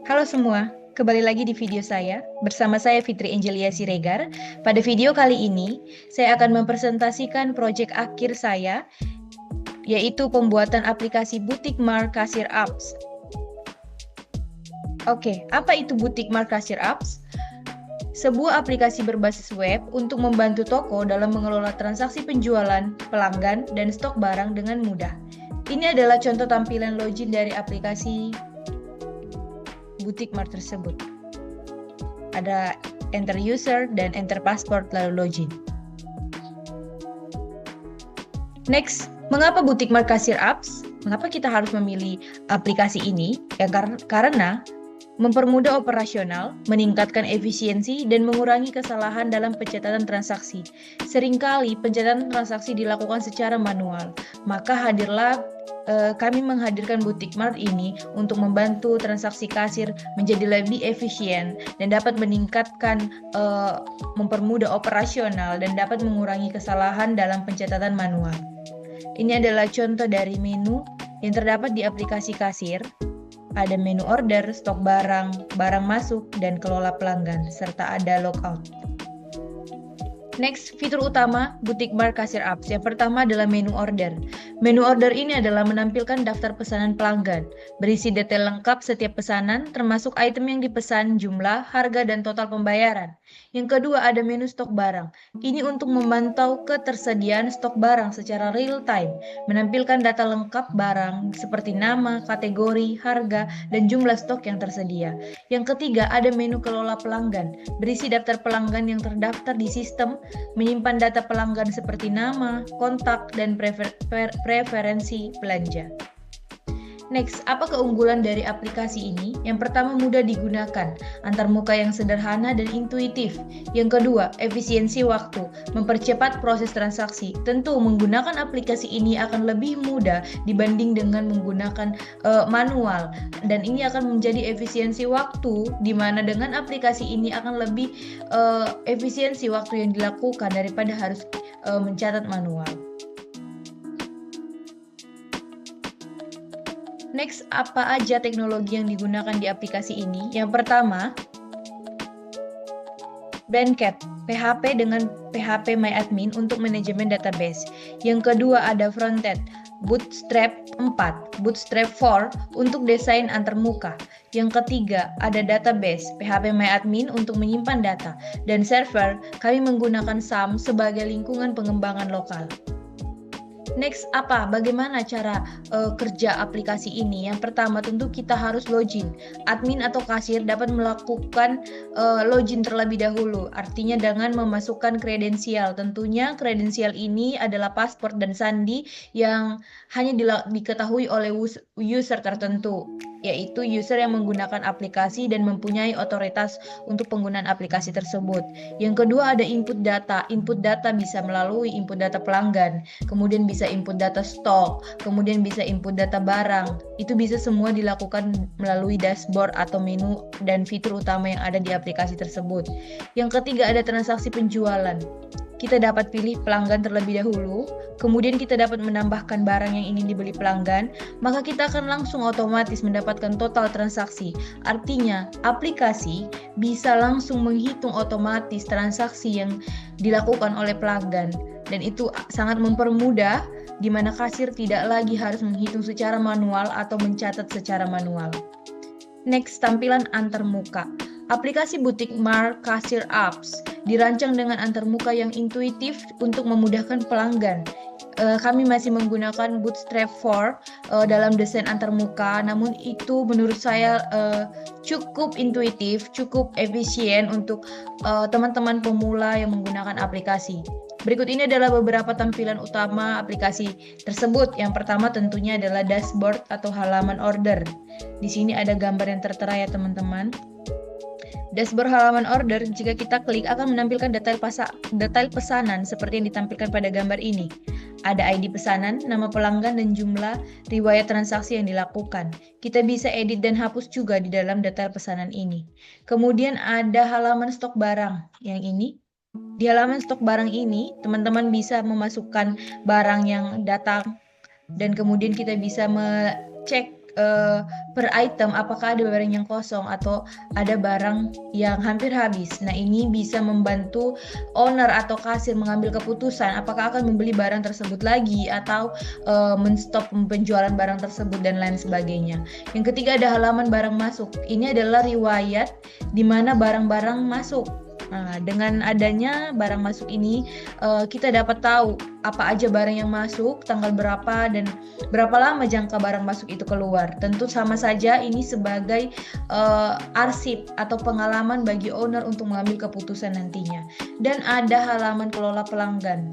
Halo semua, kembali lagi di video saya. Bersama saya Fitri Angelia Siregar. Pada video kali ini, saya akan mempresentasikan proyek akhir saya, yaitu pembuatan aplikasi Butik Mar Kasir Apps. Oke, apa itu Butik Mar Kasir Apps? Sebuah aplikasi berbasis web untuk membantu toko dalam mengelola transaksi penjualan, pelanggan, dan stok barang dengan mudah. Ini adalah contoh tampilan login dari aplikasi Butik Mart tersebut. Ada enter user dan enter password lalu login. Next, mengapa Butik Mart Kasir Apps? Mengapa kita harus memilih aplikasi ini? Ya karena mempermudah operasional, meningkatkan efisiensi, dan mengurangi kesalahan dalam pencatatan transaksi. Seringkali pencatatan transaksi dilakukan secara manual, maka kami menghadirkan Butik Mart ini untuk membantu transaksi kasir menjadi lebih efisien dan dapat mempermudah operasional dan dapat mengurangi kesalahan dalam pencatatan manual. Ini adalah contoh dari menu yang terdapat di aplikasi kasir. Ada menu order, stok barang, barang masuk, dan kelola pelanggan, serta ada logout. Next, fitur utama Butik Mart Kasir Apps. Yang pertama adalah menu order. Menu order ini adalah menampilkan daftar pesanan pelanggan, berisi detail lengkap setiap pesanan, termasuk item yang dipesan, jumlah, harga, dan total pembayaran. Yang kedua ada menu stok barang. Ini untuk memantau ketersediaan stok barang secara real time, menampilkan data lengkap barang seperti nama, kategori, harga, dan jumlah stok yang tersedia. Yang ketiga ada menu kelola pelanggan, berisi daftar pelanggan yang terdaftar di sistem, menyimpan data pelanggan seperti nama, kontak, dan preferensi belanja. Next, apa keunggulan dari aplikasi ini? Yang pertama, mudah digunakan, antarmuka yang sederhana dan intuitif. Yang kedua, efisiensi waktu, mempercepat proses transaksi. Tentu, menggunakan aplikasi ini akan lebih mudah dibanding dengan menggunakan manual. Dan ini akan menjadi efisiensi waktu, di mana dengan aplikasi ini akan lebih efisiensi waktu yang dilakukan daripada harus mencatat manual. Next, apa aja teknologi yang digunakan di aplikasi ini? Yang pertama, Brandcat, PHP dengan PHP MyAdmin untuk manajemen database. Yang kedua ada Frontend, Bootstrap 4, Bootstrap 4 untuk desain antarmuka. Yang ketiga ada database, PHP MyAdmin untuk menyimpan data. Dan server, kami menggunakan SAM sebagai lingkungan pengembangan lokal. Next, bagaimana cara kerja aplikasi ini? Yang pertama, tentu kita harus login. Admin atau kasir dapat melakukan login terlebih dahulu, artinya dengan memasukkan kredensial. Tentunya kredensial ini adalah paspor dan sandi yang hanya diketahui oleh user tertentu, yaitu user yang menggunakan aplikasi dan mempunyai otoritas untuk penggunaan aplikasi tersebut. Yang kedua ada input data. Input data bisa melalui input data pelanggan, kemudian bisa input data stok, kemudian bisa input data barang. Itu bisa semua dilakukan melalui dashboard atau menu dan fitur utama yang ada di aplikasi tersebut. Yang ketiga ada transaksi penjualan. Kita dapat pilih pelanggan terlebih dahulu, kemudian kita dapat menambahkan barang yang ingin dibeli pelanggan, maka kita akan langsung otomatis mendapatkan total transaksi. Artinya, aplikasi bisa langsung menghitung otomatis transaksi yang dilakukan oleh pelanggan, dan itu sangat mempermudah di mana kasir tidak lagi harus menghitung secara manual atau mencatat secara manual. Next, tampilan antarmuka. Aplikasi Butik Mart Kasir Apps dirancang dengan antarmuka yang intuitif untuk memudahkan pelanggan. Kami masih menggunakan Bootstrap 4 dalam desain antarmuka, namun itu menurut saya cukup intuitif, cukup efisien untuk teman-teman pemula yang menggunakan aplikasi. Berikut ini adalah beberapa tampilan utama aplikasi tersebut. Yang pertama tentunya adalah dashboard atau halaman order. Di sini ada gambar yang tertera ya teman-teman. Dashboard halaman order, jika kita klik akan menampilkan detail pesanan seperti yang ditampilkan pada gambar ini. Ada ID pesanan, nama pelanggan, dan jumlah riwayat transaksi yang dilakukan. Kita bisa edit dan hapus juga di dalam detail pesanan ini. Kemudian ada halaman stok barang yang ini. Di halaman stok barang ini, teman-teman bisa memasukkan barang yang datang dan kemudian kita bisa mengecek per item apakah ada barang yang kosong atau ada barang yang hampir habis. Nah, ini bisa membantu owner atau kasir mengambil keputusan apakah akan membeli barang tersebut lagi atau menstop penjualan barang tersebut dan lain sebagainya. Yang ketiga ada halaman barang masuk. Ini adalah riwayat di mana barang-barang masuk. Nah, dengan adanya barang masuk ini, kita dapat tahu apa aja barang yang masuk, tanggal berapa, dan berapa lama jangka barang masuk itu keluar. Tentu sama saja ini sebagai arsip atau pengalaman bagi owner untuk mengambil keputusan nantinya. Dan ada halaman kelola pelanggan.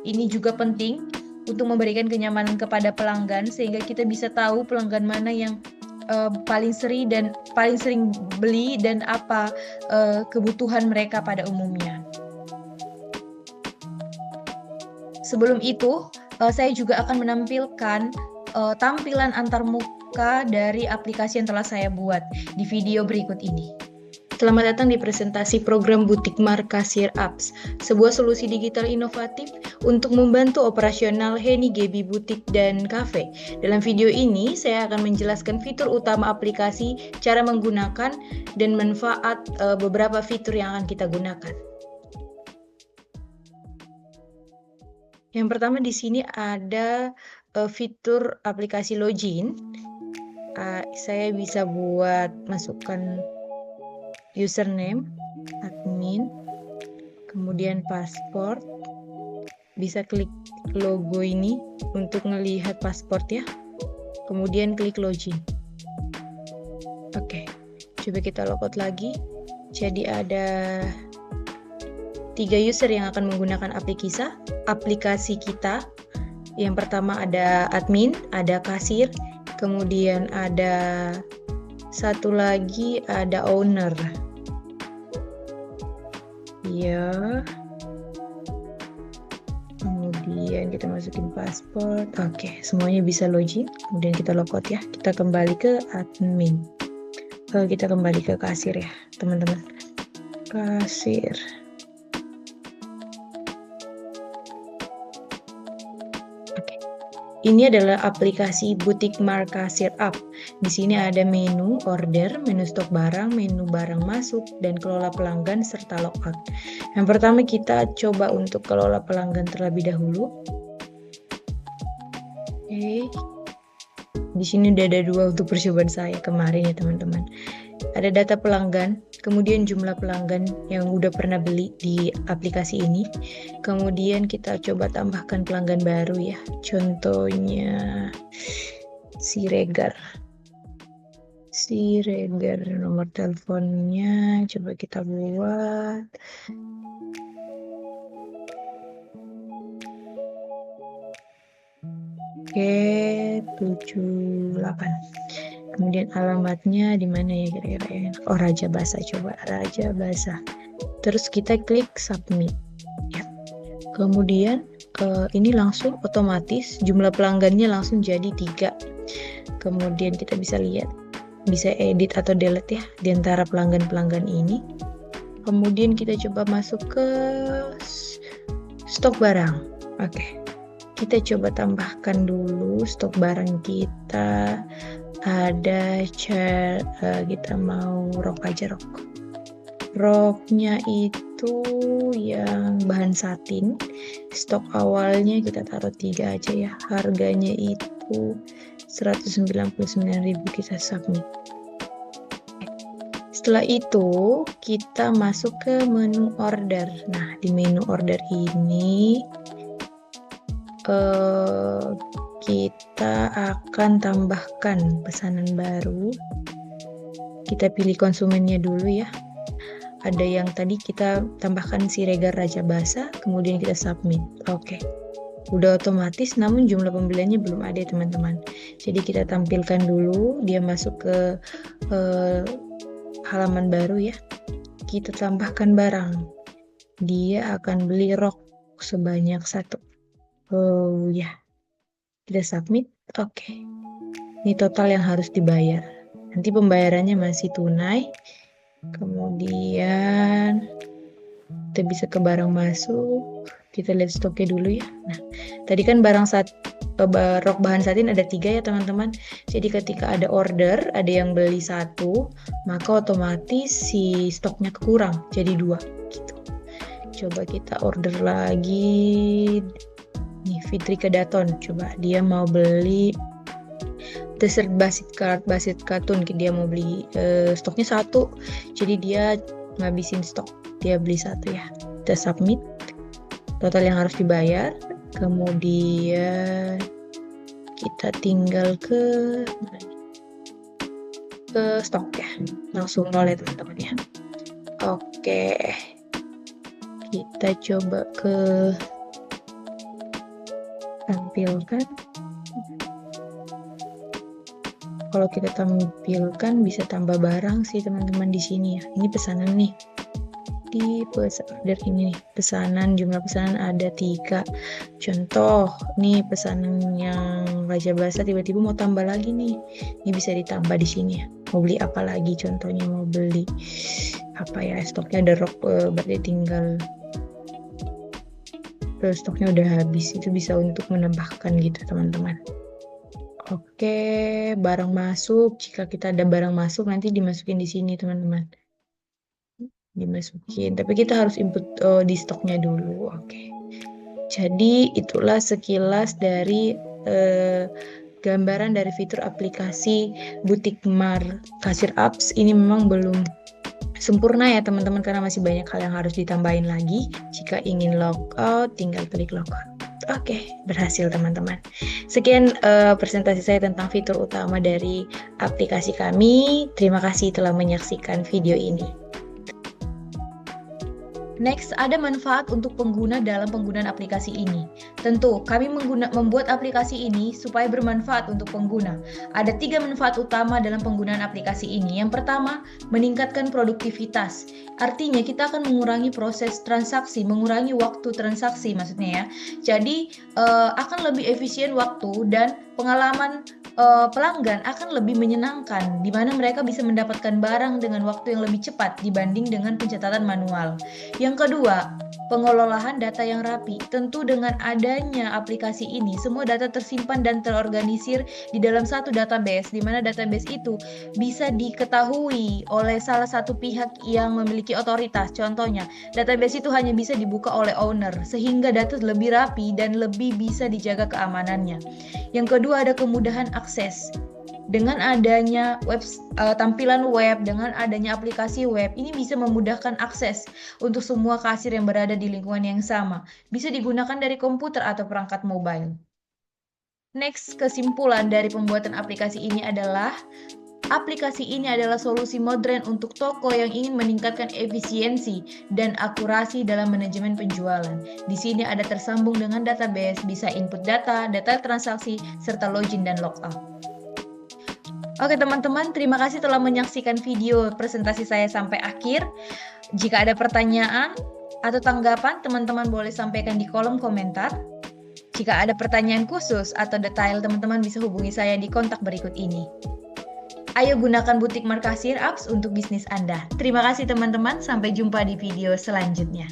Ini juga penting untuk memberikan kenyamanan kepada pelanggan sehingga kita bisa tahu pelanggan mana yang paling sering beli dan apa kebutuhan mereka pada umumnya. Sebelum itu, saya juga akan menampilkan tampilan antarmuka dari aplikasi yang telah saya buat di video berikut ini. Selamat datang di presentasi program Butik Markasir Apps, sebuah solusi digital inovatif untuk membantu operasional Henny Gebi Butik dan Cafe. Dalam video ini, saya akan menjelaskan fitur utama aplikasi, cara menggunakan, dan manfaat beberapa fitur yang akan kita gunakan. Yang pertama di sini ada fitur aplikasi login. Saya bisa buat masukkan username, admin, kemudian password. Bisa klik logo ini untuk melihat paspor ya. Kemudian klik login. Oke, coba kita logout lagi. Jadi ada 3 user yang akan menggunakan aplikasi kita. Yang pertama ada admin, ada kasir, kemudian ada satu lagi ada owner. Ya. Kemudian kita masukin paspor. Oke, semuanya bisa login. Kemudian kita logout ya. Kita kembali ke admin. Kita kembali ke kasir ya, teman-teman. Kasir. Ini adalah aplikasi Butik Markasir App. Di sini ada menu order, menu stok barang, menu barang masuk, dan kelola pelanggan serta logout. Yang pertama kita coba untuk kelola pelanggan terlebih dahulu. Oke. Di sini udah ada 2 untuk percobaan saya kemarin ya teman-teman. Ada data pelanggan, kemudian jumlah pelanggan yang udah pernah beli di aplikasi ini. Kemudian kita coba tambahkan pelanggan baru ya. Contohnya Siregar. Nomor teleponnya coba kita buat. Oke, 78. Kemudian alamatnya di mana ya kira-kira? Oh, Raja Basa, coba Raja Basa. Terus kita klik submit. Ya. Kemudian ini langsung otomatis jumlah pelanggannya langsung jadi 3. Kemudian kita bisa lihat, bisa edit atau delete ya di antara pelanggan-pelanggan ini. Kemudian kita coba masuk ke stok barang. Oke. Kita coba tambahkan dulu stok barang kita. Ada kita mau rok aja, roknya itu yang bahan satin. Stok awalnya kita taruh 3 aja ya. Harganya itu 199.000. Kita submit. Setelah itu kita masuk ke menu order. Nah, di menu order ini kita akan tambahkan pesanan baru. Kita pilih konsumennya dulu ya. Ada yang tadi kita tambahkan Siregar Raja Basa, kemudian kita submit. Oke. Udah otomatis, namun jumlah pembeliannya belum ada teman-teman. Jadi kita tampilkan dulu, dia masuk ke halaman baru ya. Kita tambahkan barang. Dia akan beli rok sebanyak 1. Oh ya. Kita submit. Oke. Ini total yang harus dibayar. Nanti pembayarannya masih tunai. Kemudian kita bisa ke barang masuk. Kita lihat stoknya dulu ya. Nah, tadi kan barang rok bahan satin ada 3 ya teman-teman. Jadi ketika ada order, ada yang beli 1, maka otomatis si stoknya kurang jadi 2 gitu. Coba kita order lagi. Nih Fitri Kedaton, coba dia mau beli dessert basit kartun, dia mau beli stoknya 1, jadi dia ngabisin stok, dia beli 1 ya. Kita submit total yang harus dibayar, kemudian kita tinggal ke stok ya, langsung 0 ya teman-teman ya. Oke, kita coba ke tampilkan. Kalau kita tampilkan bisa tambah barang sih teman-teman di sini ya. Ini pesanan nih. Di order ini nih, pesanan, jumlah pesanan ada 3. Contoh, nih pesanan yang Raja Basa tiba-tiba mau tambah lagi nih. Ini bisa ditambah di sini ya. Mau beli apa lagi? Contohnya mau beli apa ya? Stoknya ada rok, berarti tinggal stoknya udah habis. Itu bisa untuk menambahkan gitu teman-teman. Oke, barang masuk. Jika kita ada barang masuk, nanti dimasukin di sini, teman-teman. Dimasukin. Tapi kita harus input di stoknya dulu. Oke. Jadi, itulah sekilas dari gambaran dari fitur aplikasi Butik Mar Kasir Apps. Ini memang belum sempurna ya, teman-teman, karena masih banyak hal yang harus ditambahin lagi. Jika ingin logout, tinggal klik logout. Oke, berhasil teman-teman. Sekian presentasi saya tentang fitur utama dari aplikasi kami. Terima kasih telah menyaksikan video ini. Next, ada manfaat untuk pengguna dalam penggunaan aplikasi ini. Tentu, kami membuat aplikasi ini supaya bermanfaat untuk pengguna. Ada 3 manfaat utama dalam penggunaan aplikasi ini. Yang pertama, meningkatkan produktivitas. Artinya, kita akan mengurangi proses transaksi, mengurangi waktu transaksi maksudnya ya. Jadi, akan lebih efisien waktu dan pengalaman pelanggan akan lebih menyenangkan, di mana mereka bisa mendapatkan barang dengan waktu yang lebih cepat dibanding dengan pencatatan manual. Yang kedua, pengelolaan data yang rapi. Tentu dengan adanya aplikasi ini, semua data tersimpan dan terorganisir di dalam satu database, di mana database itu bisa diketahui oleh salah satu pihak yang memiliki otoritas. Contohnya, database itu hanya bisa dibuka oleh owner, sehingga data lebih rapi dan lebih bisa dijaga keamanannya. Yang kedua, ada kemudahan akses. Dengan adanya tampilan web, dengan adanya aplikasi web, ini bisa memudahkan akses untuk semua kasir yang berada di lingkungan yang sama. Bisa digunakan dari komputer atau perangkat mobile. Next, kesimpulan dari pembuatan aplikasi ini adalah aplikasi ini adalah solusi modern untuk toko yang ingin meningkatkan efisiensi dan akurasi dalam manajemen penjualan. Di sini ada tersambung dengan database, bisa input data, data transaksi, serta login dan logout. Oke teman-teman, terima kasih telah menyaksikan video presentasi saya sampai akhir. Jika ada pertanyaan atau tanggapan, teman-teman boleh sampaikan di kolom komentar. Jika ada pertanyaan khusus atau detail, teman-teman bisa hubungi saya di kontak berikut ini. Ayo gunakan Butik Mar Kasir Apps untuk bisnis Anda. Terima kasih teman-teman, sampai jumpa di video selanjutnya.